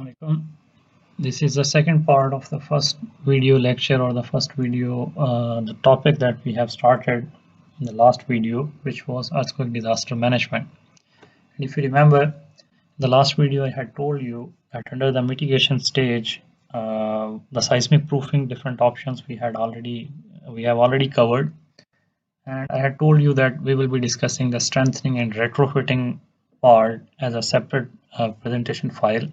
Assalamualaikum. This is the second part of the first video lecture or the first video, the topic that we have started in the last video, which was earthquake disaster management. And if you remember, the last video I had told you that under the mitigation stage, the seismic proofing different options we have already covered, and I had told you that we will be discussing the strengthening and retrofitting part as a separate presentation file.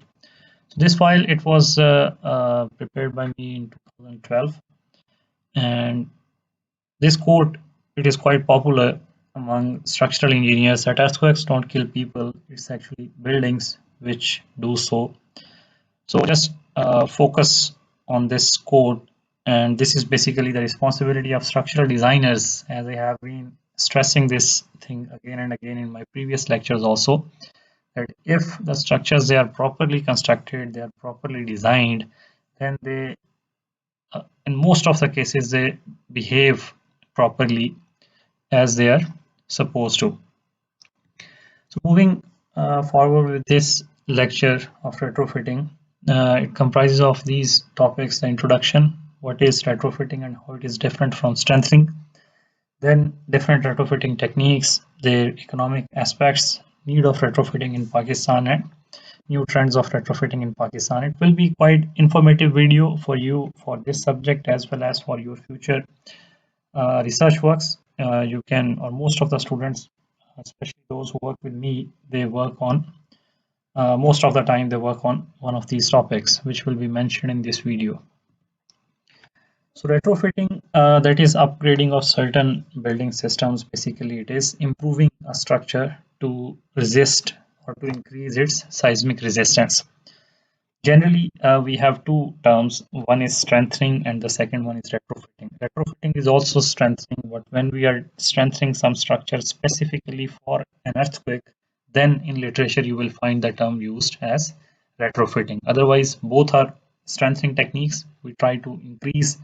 So this file, it was prepared by me in 2012, and this quote, it is quite popular among structural engineers that earthquakes don't kill people, it's actually buildings which do so. So just focus on this quote, and this is basically the responsibility of structural designers, as I have been stressing this thing again and again in my previous lectures also, that if the structures, they are properly constructed, they are properly designed, then they in most of the cases they behave properly as they are supposed to. So moving forward with this lecture of retrofitting, it comprises of these topics: the introduction, what is retrofitting and how it is different from strengthening, then different retrofitting techniques, their economic aspects, need of retrofitting in Pakistan, and new trends of retrofitting in Pakistan. It will be quite informative video for you for this subject as well as for your future research works. You can, or most of the students, especially those who work with me, they work on most of the time they work on one of these topics which will be mentioned in this video. So retrofitting, that is upgrading of certain building systems. Basically, it is improving a structure to resist or to increase its seismic resistance. Generally, we have two terms. One is strengthening and the second one is retrofitting. Retrofitting is also strengthening, but when we are strengthening some structure specifically for an earthquake, then in literature you will find the term used as retrofitting. Otherwise, both are strengthening techniques. We try to increase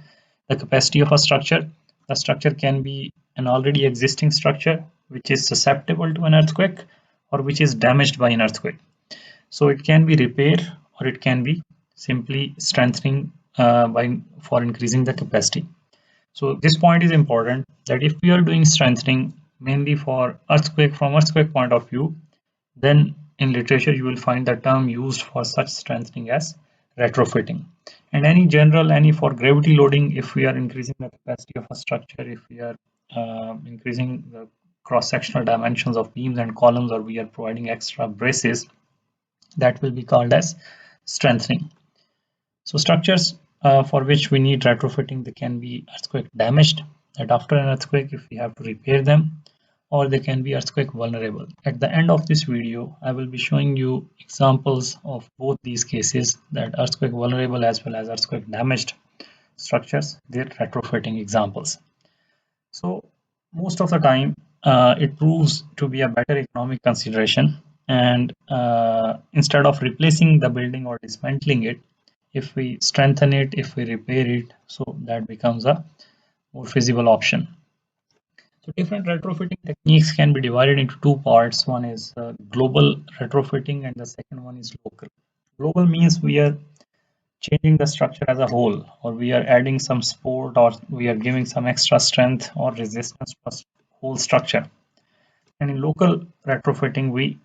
the capacity of a structure. The structure can be an already existing structure which is susceptible to an earthquake or which is damaged by an earthquake. So it can be repaired or it can be simply strengthening for increasing the capacity. So this point is important, that if we are doing strengthening mainly for earthquake, from earthquake point of view, then in literature you will find the term used for such strengthening as retrofitting. And any for gravity loading, if we are increasing the capacity of a structure, if we are increasing the cross-sectional dimensions of beams and columns, or we are providing extra braces, that will be called as strengthening. So structures for which we need retrofitting, they can be earthquake damaged, that after an earthquake if we have to repair them, or they can be earthquake vulnerable. At the end of this video, I will be showing you examples of both these cases, that earthquake vulnerable as well as earthquake damaged structures, their retrofitting examples. So most of the time it proves to be a better economic consideration, and instead of replacing the building or dismantling it, if we strengthen it, if we repair it, so that becomes a more feasible option. So different retrofitting techniques can be divided into two parts. One is global retrofitting and the second one is local. Global means we are changing the structure as a whole, or we are adding some support, or we are giving some extra strength or resistance to the whole structure. And in local retrofitting, we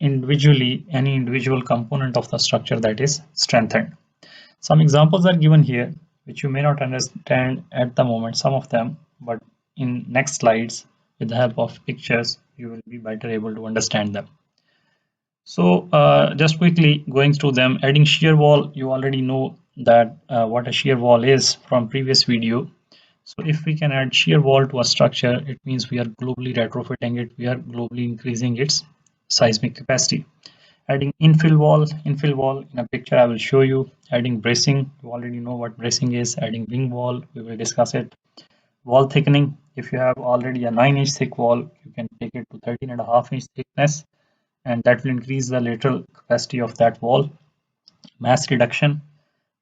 any individual component of the structure that is strengthened. Some examples are given here which you may not understand at the moment, some of them, but in next slides with the help of pictures you will be better able to understand them. So just quickly going through them. Adding shear wall, you already know that what a shear wall is from previous video. So if we can add shear wall to a structure, it means we are globally retrofitting it, we are globally increasing its seismic capacity. Adding infill wall in a picture I will show you. Adding bracing, you already know what bracing is. Adding wing wall, we will discuss it. Wall thickening, if you have already a 9-inch thick wall, you can take it to 13.5-inch thickness, and that will increase the lateral capacity of that wall. Mass reduction,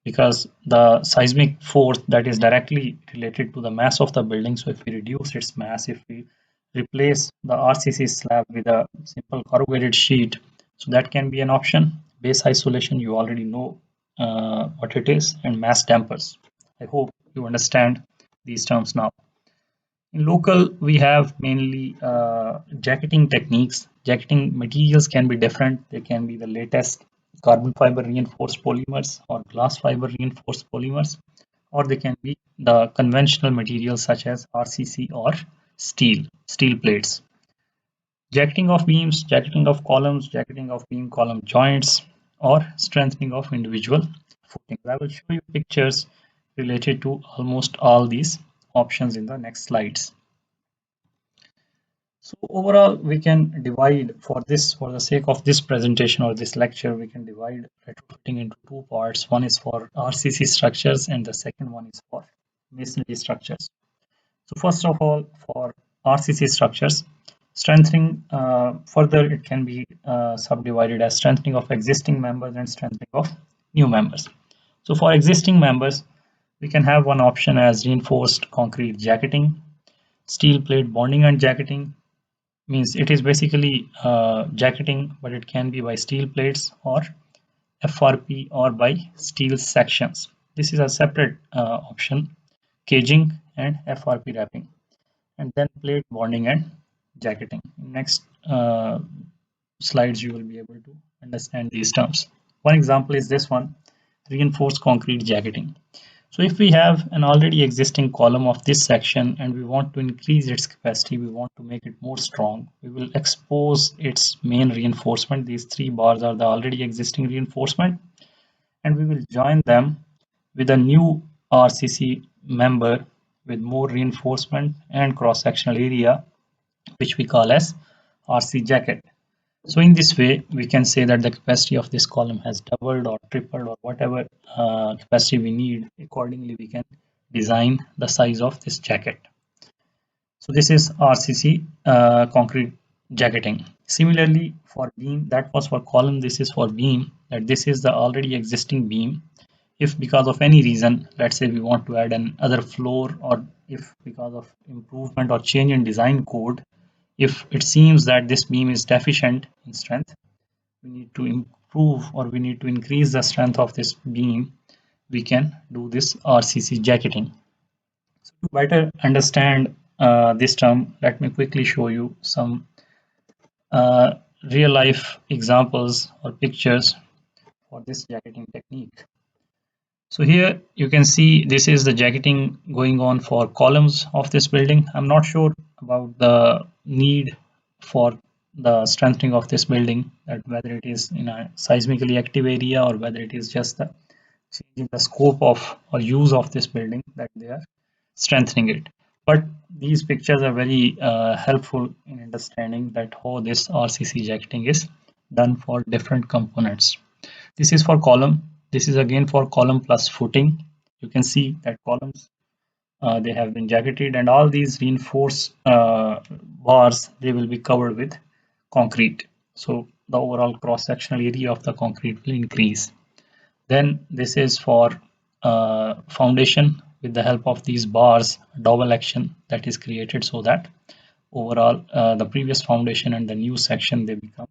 because the seismic force that is directly related to the mass of the building, so if we reduce its mass, if we replace the RCC slab with a simple corrugated sheet, so that can be an option. base isolation, you already know what it is, and mass dampers. I hope you understand these terms now. In local, we have mainly jacketing techniques. Jacketing materials can be different. They can be the latest carbon fiber reinforced polymers or glass fiber reinforced polymers, or they can be the conventional materials such as RCC or steel plates. Jacketing of beams, jacketing of columns, jacketing of beam column joints, or strengthening of individual footings. I will show you pictures related to almost all these options in the next slides. So overall, we can divide for the sake of this presentation or this lecture, we can divide retrofitting into two parts. One is for RCC structures and the second one is for masonry structures. So first of all, for RCC structures, strengthening, further it can be subdivided as strengthening of existing members and strengthening of new members. So for existing members, we can have one option as reinforced concrete jacketing, steel plate bonding and jacketing. Means it is basically jacketing, but it can be by steel plates or FRP or by steel sections. This is a separate option, caging and FRP wrapping, and then plate bonding and jacketing. In next slides, you will be able to understand these terms. One example is this one, reinforced concrete jacketing. So if we have an already existing column of this section and we want to increase its capacity, we want to make it more strong, we will expose its main reinforcement. These three bars are the already existing reinforcement, and we will join them with a new RCC member with more reinforcement and cross-sectional area, which we call as RC jacket. So in this way, we can say that the capacity of this column has doubled or tripled or whatever capacity we need. Accordingly, we can design the size of this jacket. So this is RCC concrete jacketing. Similarly, for beam, that was for column, this is for beam, that this is the already existing beam. If because of any reason, let's say we want to add another floor, or if because of improvement or change in design code, if it seems that this beam is deficient in strength, we need to improve or we need to increase the strength of this beam, we can do this RCC jacketing. So to better understand this term, let me quickly show you some real life examples or pictures for this jacketing technique. So here you can see this is the jacketing going on for columns of this building. I'm not sure about the need for the strengthening of this building, that whether it is in a seismically active area or whether it is just the changing the scope of or use of this building that they are strengthening it. But these pictures are very helpful in understanding that how this RCC jacketing is done for different components. This is for column. This is again for column plus footing. You can see that columns they have been jacketed, and all these reinforced bars, they will be covered with concrete. So the overall cross-sectional area of the concrete will increase. Then this is for foundation. With the help of these bars, double action that is created so that overall the previous foundation and the new section, they become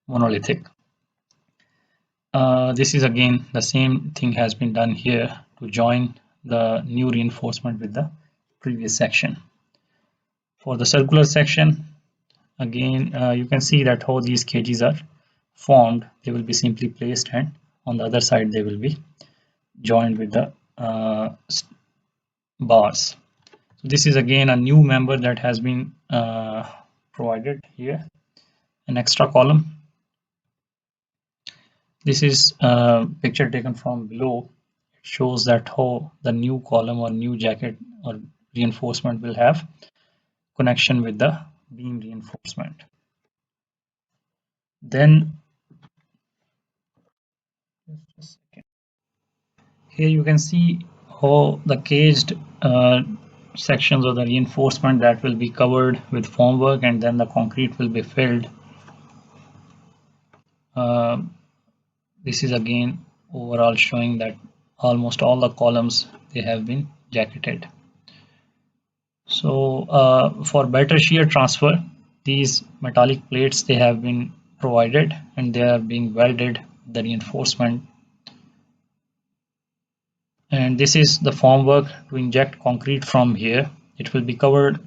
monolithic. This is again the same thing has been done here to join the new reinforcement with the previous section. For the circular section, again you can see that how these cages are formed. They will be simply placed, and on the other side they will be joined with the bars. So this is again a new member that has been provided here, an extra column. This is a picture taken from below. It shows that how the new column or new jacket or reinforcement will have connection with the beam reinforcement. Then just a second. Here you can see how the caged sections of the reinforcement that will be covered with formwork, and then the concrete will be filled. This is again overall showing that almost all the columns, they have been jacketed. So for better shear transfer, these metallic plates, they have been provided and they are being welded the reinforcement. And this is the formwork to inject concrete from here. It will be covered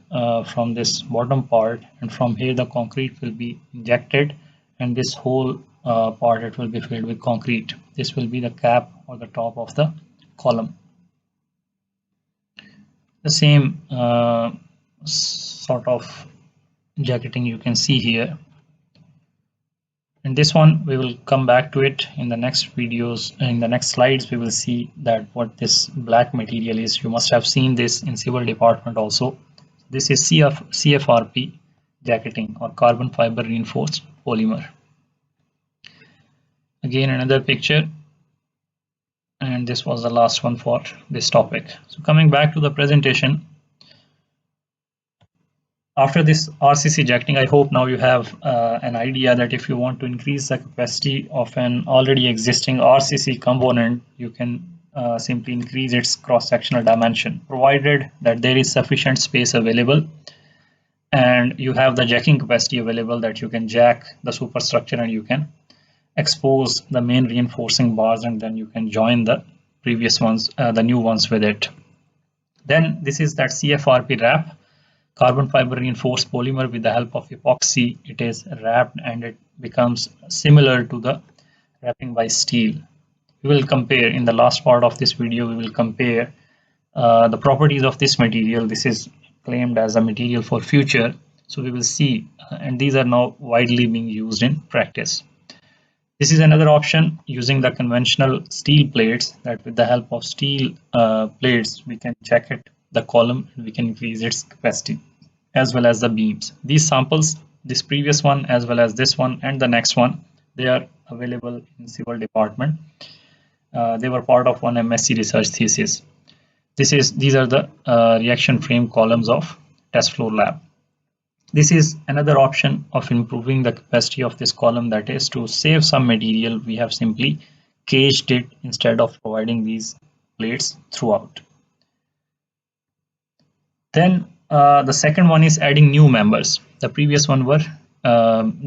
from this bottom part, and from here the concrete will be injected, and this whole part it will be filled with concrete. This will be the cap or the top of the column. The same sort of jacketing you can see here. In this one we will come back to it in the next videos. In the next slides we will see that what this black material is. You must have seen this in civil department also. This is CFRP jacketing, or carbon fiber reinforced polymer. Again another picture, and this was the last one for this topic. So coming back to the presentation, after this RCC jacketing, I hope now you have an idea that if you want to increase the capacity of an already existing RCC component, you can simply increase its cross-sectional dimension, provided that there is sufficient space available and you have the jacking capacity available, that you can jack the superstructure and you can expose the main reinforcing bars, and then you can join the previous ones, the new ones with it. Then this is that CFRP wrap, carbon fiber reinforced polymer. With the help of epoxy, it is wrapped and it becomes similar to the wrapping by steel. We will compare in the last part of this video, we will compare the properties of this material. This is claimed as a material for future, so we will see, and these are now widely being used in practice. This is another option, using the conventional steel plates, that with the help of steel plates we can jacket the column and we can increase its capacity, as well as the beams. These samples, this previous one as well as this one and the next one, they are available in civil department. They were part of one MSc research thesis. These are the reaction frame columns of test floor lab. This is another option of improving the capacity of this column, that is to save some material. We have simply caged it instead of providing these plates throughout. Then the second one is adding new members. The previous one were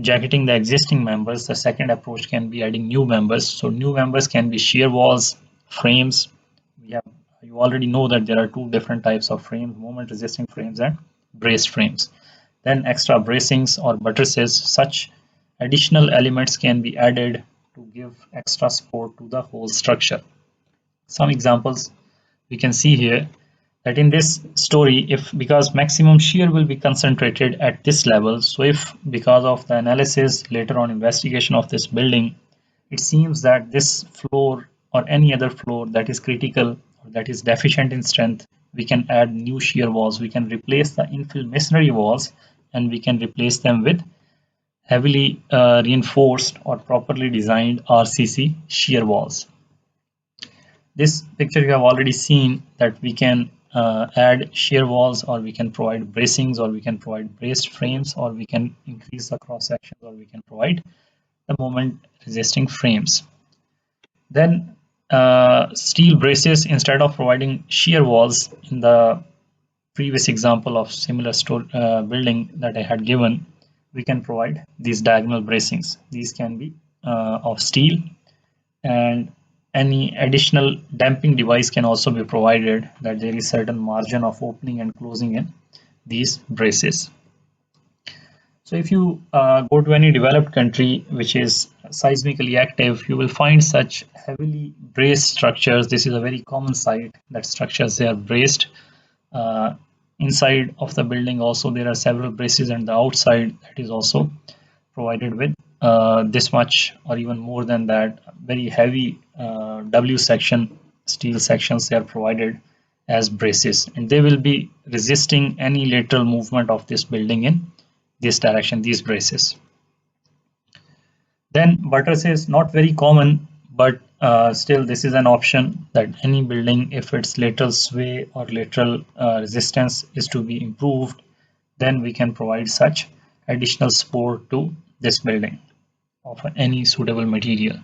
jacketing the existing members. The second approach can be adding new members. So new members can be shear walls, frames. You already know that there are two different types of frames: moment resisting frames and braced frames. Then extra bracings or buttresses. Such additional elements can be added to give extra support to the whole structure. Some examples we can see here, that in this story, because maximum shear will be concentrated at this level, so if because of the analysis later on investigation of this building, it seems that this floor or any other floor that is critical or that is deficient in strength, we can add new shear walls. We can replace the infill masonry walls and we can replace them with heavily reinforced or properly designed RCC shear walls. This picture you have already seen that we can add shear walls, or we can provide bracings, or we can provide braced frames, or we can increase the cross sections, or we can provide the moment resisting frames. Then steel braces, instead of providing shear walls in the previous example of similar building that I had given, we can provide these diagonal bracings. These can be of steel, and any additional damping device can also be provided, that there is certain margin of opening and closing in these braces. So if you go to any developed country which is seismically active, you will find such heavily braced structures. This is a very common sight, that structures, they are braced. Inside of the building also there are several braces, and the outside that is also provided with this much or even more than that, very heavy W section steel sections. They are provided as braces, and they will be resisting any lateral movement of this building in this direction, these braces. Then buttresses, not very common, but still this is an option, that any building, if its lateral sway or lateral resistance is to be improved, then we can provide such additional support to this building of any suitable material.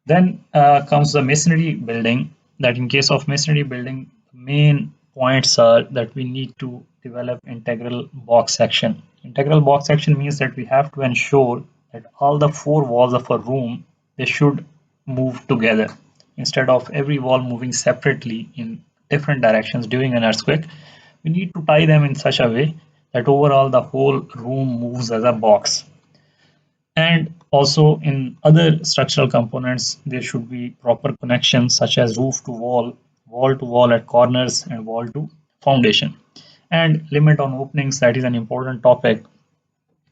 Then comes the masonry building, that in case of masonry building, the main points are that we need to develop integral box section. Integral box section means that we have to ensure that all the four walls of a room they should move together. Instead of every wall moving separately in different directions during an earthquake, we need to tie them in such a way that overall the whole room moves as a box. And also in other structural components, there should be proper connections such as roof to wall to wall at corners, and wall to foundation. And limit on openings, that is an important topic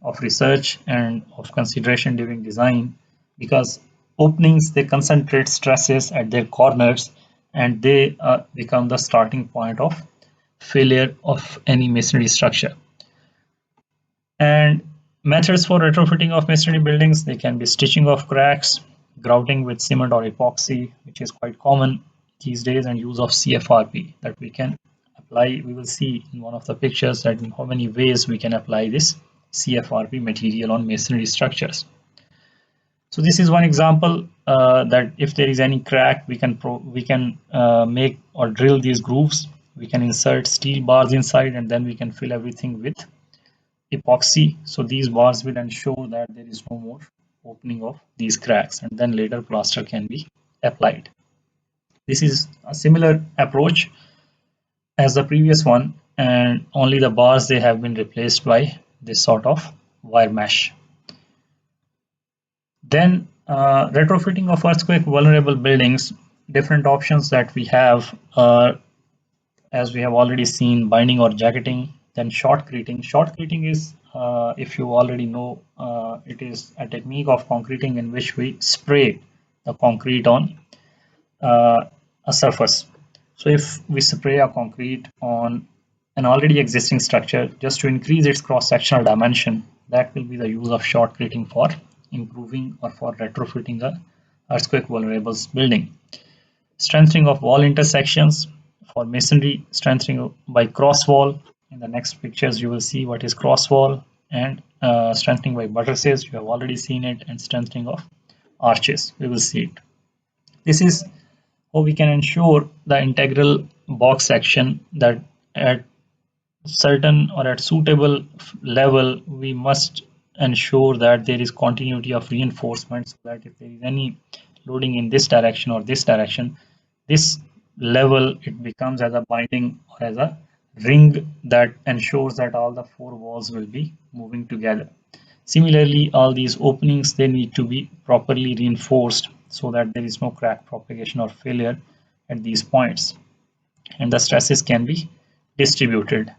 of research and of consideration during design, because openings, they concentrate stresses at their corners, and they become the starting point of failure of any masonry structure. And methods for retrofitting of masonry buildings, they can be stitching of cracks, grouting with cement or epoxy, which is quite common these days, and use of CFRP that we can apply. We will see in one of the pictures that in how many ways we can apply this CFRP material on masonry structures. So this is one example that if there is any crack, we can make or drill these grooves. We can insert steel bars inside, and then we can fill everything with epoxy. So these bars will ensure that there is no more opening of these cracks, and then later plaster can be applied. This is a similar approach as the previous one, and only the bars, they have been replaced by this sort of wire mesh. Then retrofitting of earthquake vulnerable buildings, different options that we have are, as we have already seen, binding or jacketing. Then shotcreting. Shotcreting is, if you already know, it is a technique of concreting in which we spray the concrete on a surface. So if we spray a concrete on an already existing structure just to increase its cross-sectional dimension, that will be the use of shotcreting for improving or for retrofitting a earthquake vulnerable building. Strengthening of wall intersections for masonry, strengthening by cross wall. In the next pictures, you will see what is cross wall, and strengthening by buttresses. You have already seen it, and strengthening of arches. We will see it. This is how we can ensure the integral box section, that at certain or at suitable level, we must ensure that there is continuity of reinforcement, so that if there is any loading in this direction or this direction, this level, it becomes as a binding or as a ring that ensures that all the four walls will be moving together. Similarly, all these openings, they need to be properly reinforced so that there is no crack propagation or failure at these points, and the stresses can be distributed.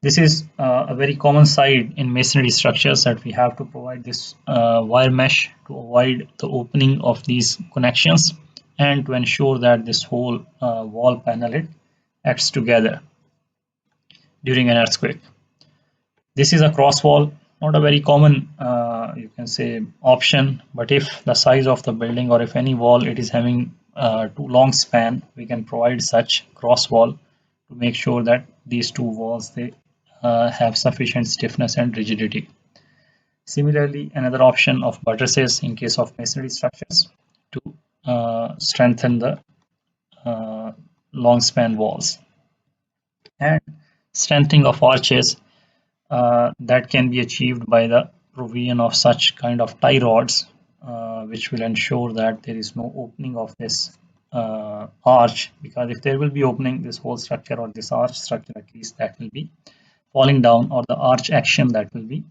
This is a very common side in masonry structures, that we have to provide this wire mesh to avoid the opening of these connections, and to ensure that this whole wall panel, it acts together during an earthquake. This is a cross wall, not a very common, you can say, option, but if the size of the building, or if any wall, it is having too long span, we can provide such cross wall to make sure that these two walls, they have sufficient stiffness and rigidity. Similarly, another option of buttresses in case of masonry structures to strengthen the long span walls. And strengthening of arches, that can be achieved by the provision of such kind of tie rods, which will ensure that there is no opening of this arch, because if there will be opening, this whole structure, or this arch structure at least, that will be falling down, or the arch action, that will be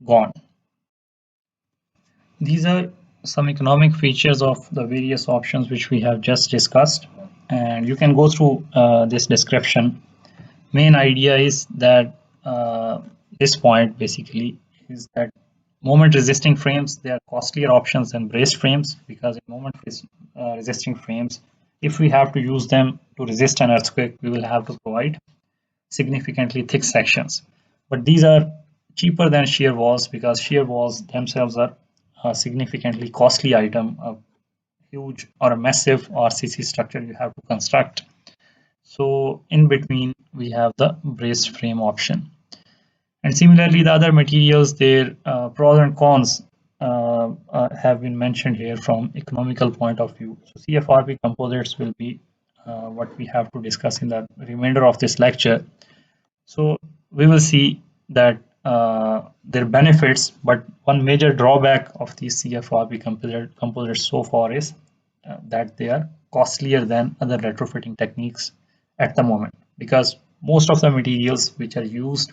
gone. These are some economic features of the various options which we have just discussed, and you can go through this description. Main idea is that this point basically is that moment resisting frames, they are costlier options than braced frames, because in moment resisting frames, if we have to use them to resist an earthquake, we will have to provide significantly thick sections. But these are cheaper than shear walls, because shear walls themselves are a significantly costly item, a huge or a massive RCC structure you have to construct. So in between, we have the braced frame option. And similarly, the other materials, their pros and cons have been mentioned here from economical point of view. So CFRP composites will be what we have to discuss in the remainder of this lecture. So we will see that their benefits, but one major drawback of these CFRP composites so far is that they are costlier than other retrofitting techniques at the moment, because most of the materials which are used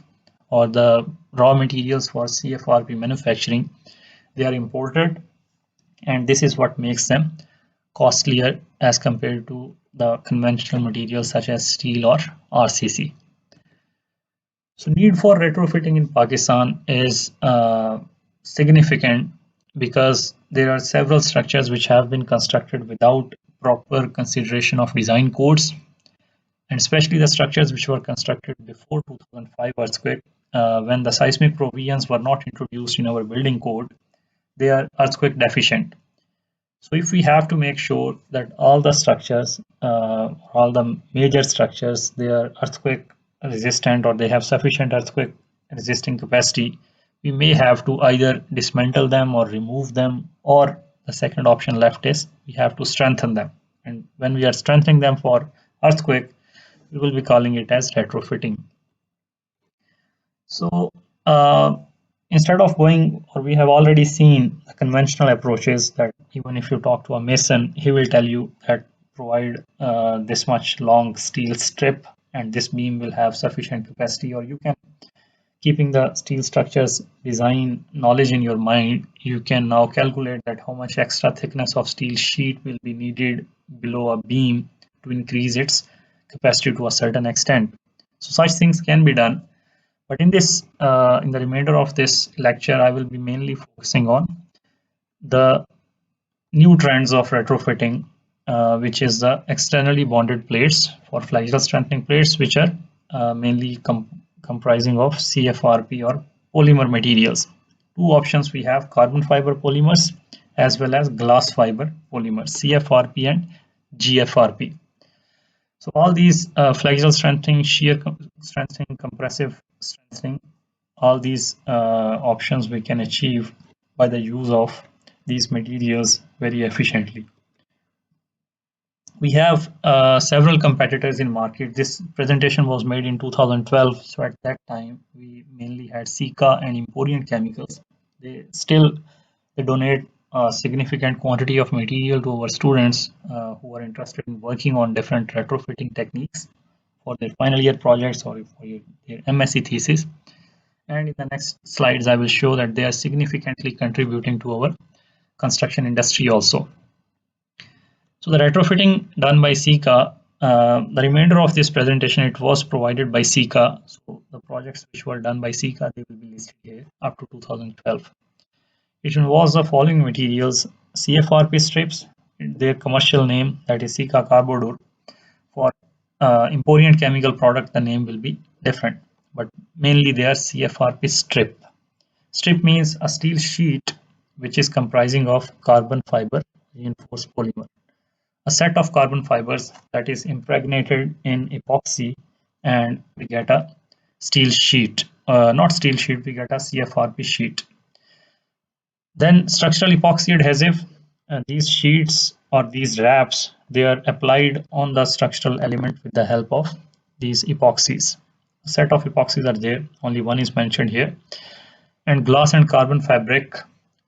or the raw materials for CFRP manufacturing, they are imported, and this is what makes them costlier as compared to the conventional materials such as steel or RCC. So need for retrofitting in Pakistan is significant because there are several structures which have been constructed without proper consideration of design codes, and especially the structures which were constructed before 2005 earthquake, when the seismic provisions were not introduced in our building code, they are earthquake deficient. So if we have to make sure that all the structures, all the major structures, they are earthquake resistant or they have sufficient earthquake resisting capacity, we may have to either dismantle them or remove them, or the second option left is we have to strengthen them. And when we are strengthening them for earthquake, we will be calling it as retrofitting. So instead of going, or we have already seen the conventional approaches that even if you talk to a mason, he will tell you that provide this much long steel strip and this beam will have sufficient capacity, or you can, keeping the steel structures design knowledge in your mind, you can now calculate that how much extra thickness of steel sheet will be needed below a beam to increase its capacity to a certain extent. So such things can be done. But in this, in the remainder of this lecture, I will be mainly focusing on the new trends of retrofitting, which is the externally bonded plates for flexural strengthening plates, which are mainly comprising of CFRP or polymer materials. Two options we have: carbon fiber polymers as well as glass fiber polymers, CFRP and GFRP. So all these flexural strengthening, shear strengthening, compressive strengthening, all these options we can achieve by the use of these materials very efficiently. We have several competitors in market. This presentation was made in 2012, so at that time we mainly had Sika and Emporium Chemicals. They donate a significant quantity of material to our students who are interested in working on different retrofitting techniques for their final year projects or for their MSc thesis. And in the next slides, I will show that they are significantly contributing to our construction industry also. So the retrofitting done by Sika, the remainder of this presentation, it was provided by Sika. So the projects which were done by Sika, they will be listed here up to 2012. It involves the following materials: CFRP strips, their commercial name, that is Sika Carbodur. For Emporium Chemical product, the name will be different, but mainly they are CFRP strip. Strip means a steel sheet which is comprising of carbon fiber reinforced polymer. A set of carbon fibers that is impregnated in epoxy, and we get a steel sheet. Not steel sheet, we get a CFRP sheet. Then structural epoxy adhesive. These sheets or these wraps, they are applied on the structural element with the help of these epoxies. A set of epoxies are there, only one is mentioned here. And glass and carbon fabric,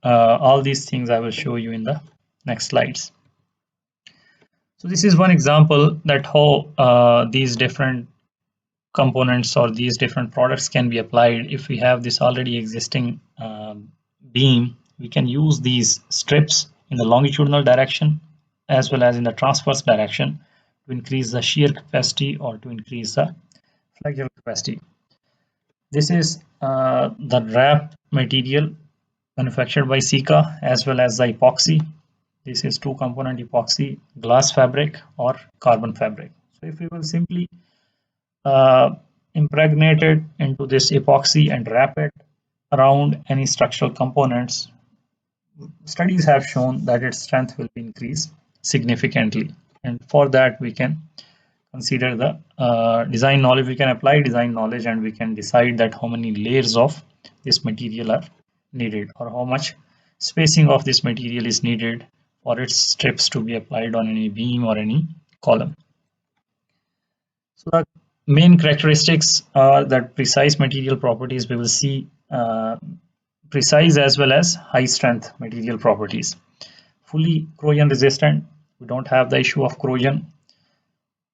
all these things I will show you in the next slides. So this is one example that how these different components or these different products can be applied. If we have this already existing beam, we can use these strips in the longitudinal direction as well as in the transverse direction to increase the shear capacity or to increase the flexural capacity. This is the wrap material manufactured by Sika as well as the epoxy. This is two component epoxy, glass fabric or carbon fabric. So if we will simply impregnate it into this epoxy and wrap it around any structural components, studies have shown that its strength will increase significantly. And for that we can consider the design knowledge. We can apply design knowledge and we can decide that how many layers of this material are needed or how much spacing of this material is needed for its strips to be applied on any beam or any column. So the main characteristics are that precise material properties we will see uh, precise as well as high strength material properties. Fully corrosion resistant, we don't have the issue of corrosion.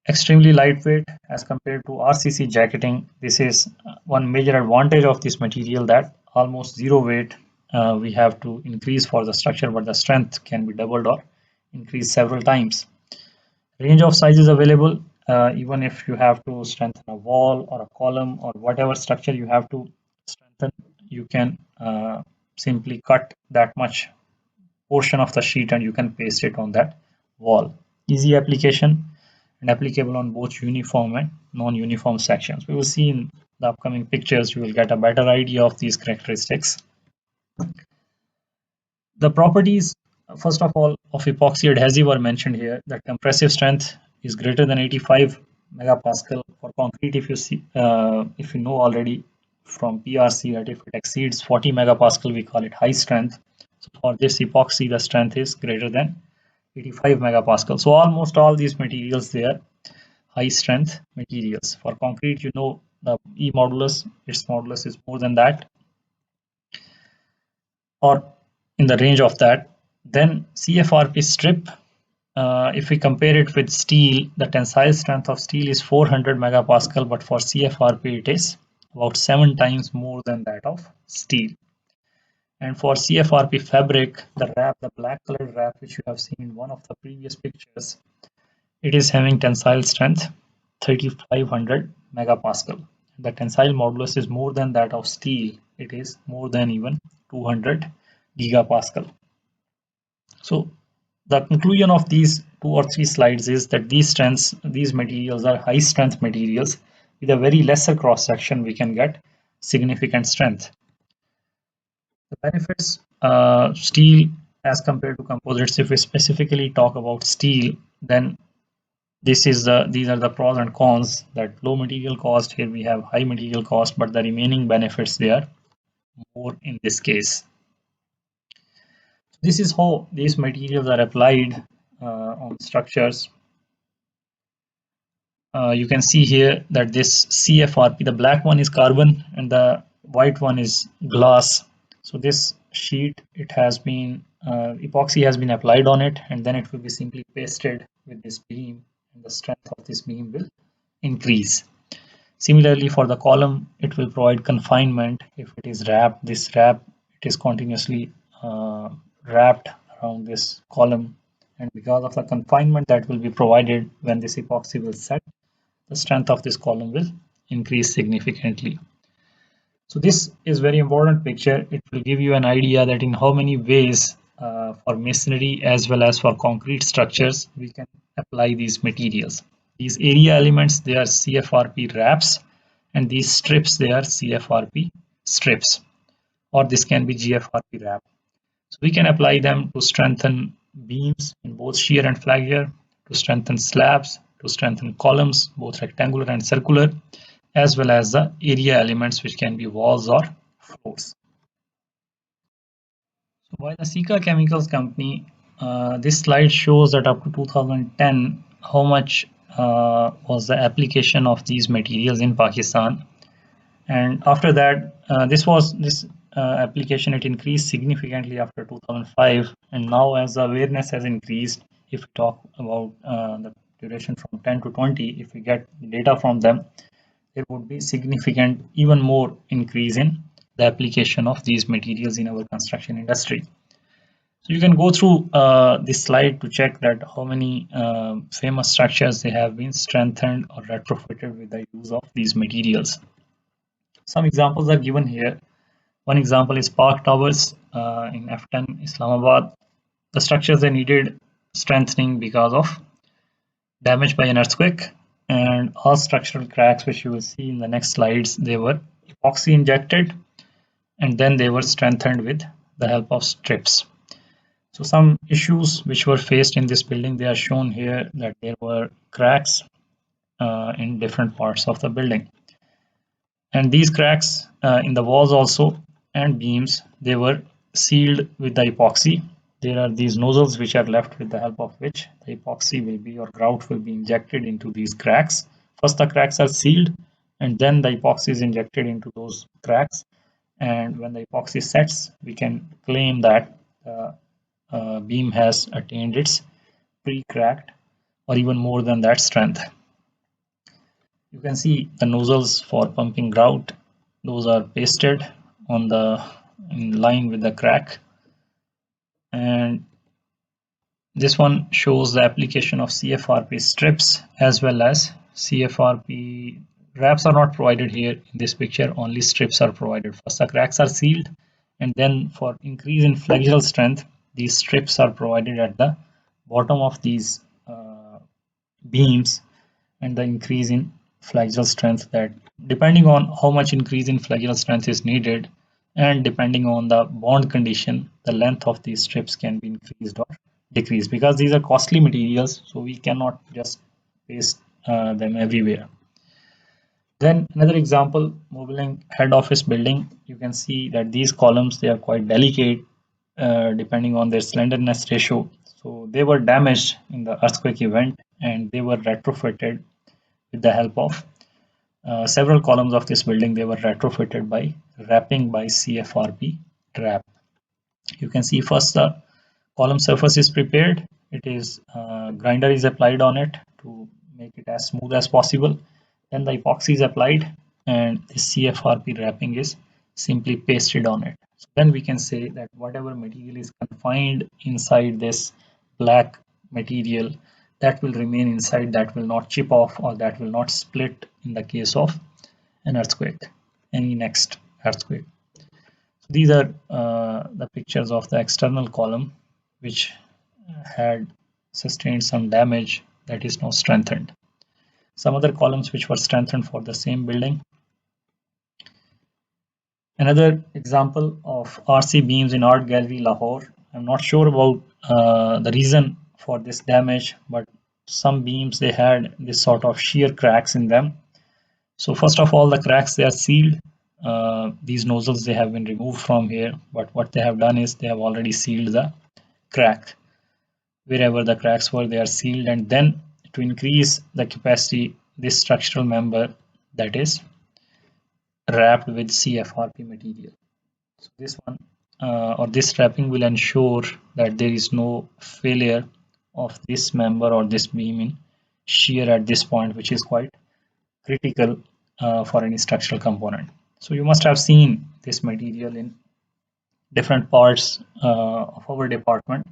Extremely lightweight as compared to RCC jacketing. This is one major advantage of this material, that almost zero weight we have to increase for the structure, but the strength can be doubled or increased several times. Range of sizes available, even if you have to strengthen a wall or a column or whatever structure you have to strengthen, you can simply cut that much portion of the sheet and you can paste it on that wall. Easy application and applicable on both uniform and non-uniform sections. We will see in the upcoming pictures, you will get a better idea of these characteristics. The properties, first of all, of epoxy adhesive are mentioned here. That compressive strength is greater than 85 megapascal for concrete. If you see, if you know already from PRC, that if it exceeds 40 megapascal, we call it high strength. So for this epoxy, the strength is greater than 85 megapascal. So almost all these materials, they are high strength materials. For concrete, you know the E modulus, its modulus is more than that, or in the range of that. Then CFRP strip, if we compare it with steel, the tensile strength of steel is 400 megapascal, but for CFRP it is about 7 times more than that of steel. And for CFRP fabric, the wrap, the black colored wrap which you have seen in one of the previous pictures, it is having tensile strength 3500 megapascal. The tensile modulus is more than that of steel. It is more than even 200 gigapascal. So the conclusion of these 2 or 3 slides is that these materials are high strength materials. With a very lesser cross section, we can get significant strength. The benefits, steel as compared to composites, if we specifically talk about steel, then these are the pros and cons. That low material cost, here we have high material cost, but the remaining benefits, they are more in this case. This is how these materials are applied on structures. You can see here that this CFRP, the black one is carbon and the white one is glass. So this sheet, it has been epoxy has been applied on it, and then it will be simply pasted with this beam, and the strength of this beam will increase. Similarly, for the column, it will provide confinement. If it is wrapped, this wrap, it is continuously wrapped around this column, and because of the confinement that will be provided when this epoxy will set, the strength of this column will increase significantly. So this is very important picture. It will give you an idea that in how many ways for masonry as well as for concrete structures we can apply these materials. These area elements, they are CFRP wraps, and these strips, they are CFRP strips, or this can be GFRP wrap. So we can apply them to strengthen beams in both shear and flagure, to strengthen slabs, to strengthen columns, both rectangular and circular, as well as the area elements which can be walls or floors. So by the Sika Chemicals Company, this slide shows that up to 2010, how much was the application of these materials in Pakistan. And after that, this application, it increased significantly after 2005, and now as the awareness has increased, if we talk about the duration from 10 to 20, if we get data from them, there would be significant, even more increase in the application of these materials in our construction industry. So you can go through this slide to check that how many famous structures they have been strengthened or retrofitted with the use of these materials. Some examples are given here. One example is Park Towers in F10 Islamabad. The structures, they needed strengthening because of damage by an earthquake, and all structural cracks which you will see in the next slides, they were epoxy injected and then they were strengthened with the help of strips. So some issues which were faced in this building, they are shown here, that there were cracks in different parts of the building. And these cracks in the walls also and beams, they were sealed with the epoxy. There are these nozzles which are left, with the help of which the epoxy will be, or grout will be injected into these cracks. First the cracks are sealed and then the epoxy is injected into those cracks, and when the epoxy sets, we can claim that the beam has attained its pre-cracked or even more than that strength. You can see the nozzles for pumping grout, those are pasted on the in line with the crack, and this one shows the application of CFRP strips as well as CFRP wraps are not provided here in this picture, only strips are provided. First the cracks are sealed, and then for increase in flexural strength, these strips are provided at the bottom of these beams, and the increase in flexural strength, that depending on how much increase in flexural strength is needed and depending on the bond condition, the length of these strips can be increased or decreased, because these are costly materials, so we cannot just paste them everywhere. Then another example, Mobiling head office building, you can see that these columns, they are quite delicate depending on their slenderness ratio. So they were damaged in the earthquake event, and they were retrofitted with the help of several columns of this building. They were retrofitted by wrapping by CFRP wrap. You can see first the column surface is prepared. It is grinder is applied on it to make it as smooth as possible. Then the epoxy is applied, and the CFRP wrapping is simply pasted on it. So then we can say that whatever material is confined inside this black material, that will remain inside, that will not chip off or that will not split in the case of an earthquake, any next earthquake. So these are the pictures of the external column which had sustained some damage that is now strengthened. Some other columns which were strengthened for the same building. Another example of RC beams in Art Gallery, Lahore. I'm not sure about the reason for this damage, but some beams, they had this sort of shear cracks in them. So first of all, the cracks, they are sealed. These nozzles, they have been removed from here, but what they have done is they have already sealed the crack. Wherever the cracks were, they are sealed, and then to increase the capacity, this structural member, that is wrapped with CFRP material. So this one or this wrapping will ensure that there is no failure of this member or this beam in shear at this point, which is quite critical for any structural component. So you must have seen this material in different parts of our department.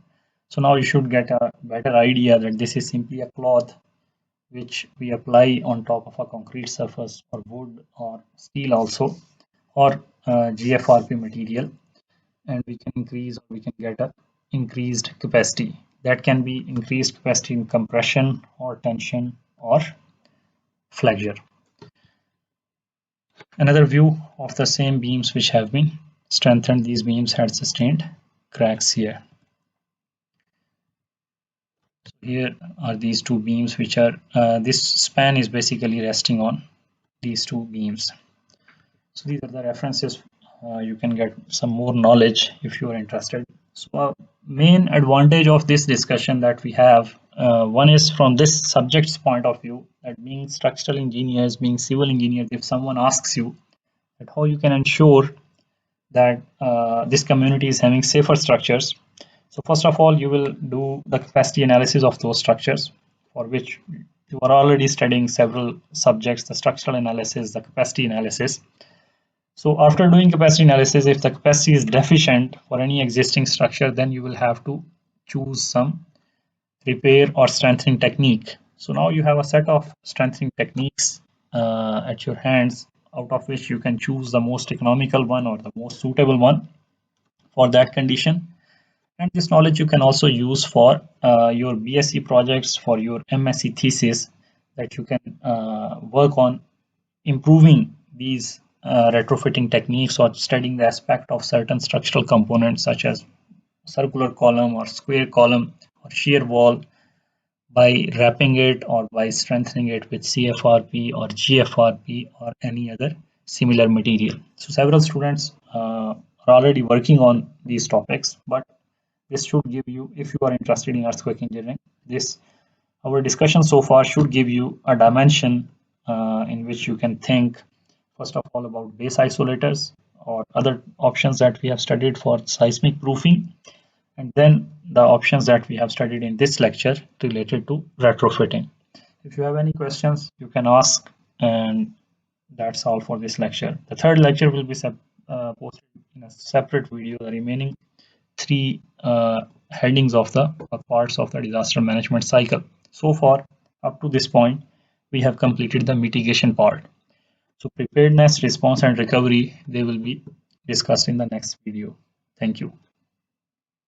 So now you should get a better idea that this is simply a cloth which we apply on top of a concrete surface, or wood or steel also, or GFRP material, and we can increase, or we can get a increased capacity. That can be increased capacity in compression or tension or flexure. Another view of the same beams which have been strengthened. These beams had sustained cracks here. So here are these two beams which are this span is basically resting on these two beams. So these are the references. You can get some more knowledge if you are interested. So main advantage of this discussion that we have, one is from this subject's point of view, that being structural engineers, being civil engineers, if someone asks you that how you can ensure that this community is having safer structures. So first of all, you will do the capacity analysis of those structures, for which you are already studying several subjects, the structural analysis, the capacity analysis. So after doing capacity analysis, if the capacity is deficient for any existing structure, then you will have to choose some repair or strengthening technique. So now you have a set of strengthening techniques at your hands, out of which you can choose the most economical one or the most suitable one for that condition. And this knowledge you can also use for your BSc projects, for your MSc thesis, that you can work on improving these retrofitting techniques, or studying the aspect of certain structural components such as circular column or square column or shear wall, by wrapping it or by strengthening it with CFRP or GFRP or any other similar material. So several students are already working on these topics, but this should give you, if you are interested in earthquake engineering, this our discussion so far should give you a dimension in which you can think first of all about base isolators, or other options that we have studied for seismic proofing, and then the options that we have studied in this lecture related to retrofitting. If you have any questions, you can ask, and that's all for this lecture. The third lecture will be posted in a separate video. The remaining three headings of the parts of the disaster management cycle. So far, up to this point, we have completed the mitigation part. So preparedness, response, and recovery, they will be discussed in the next video. Thank you.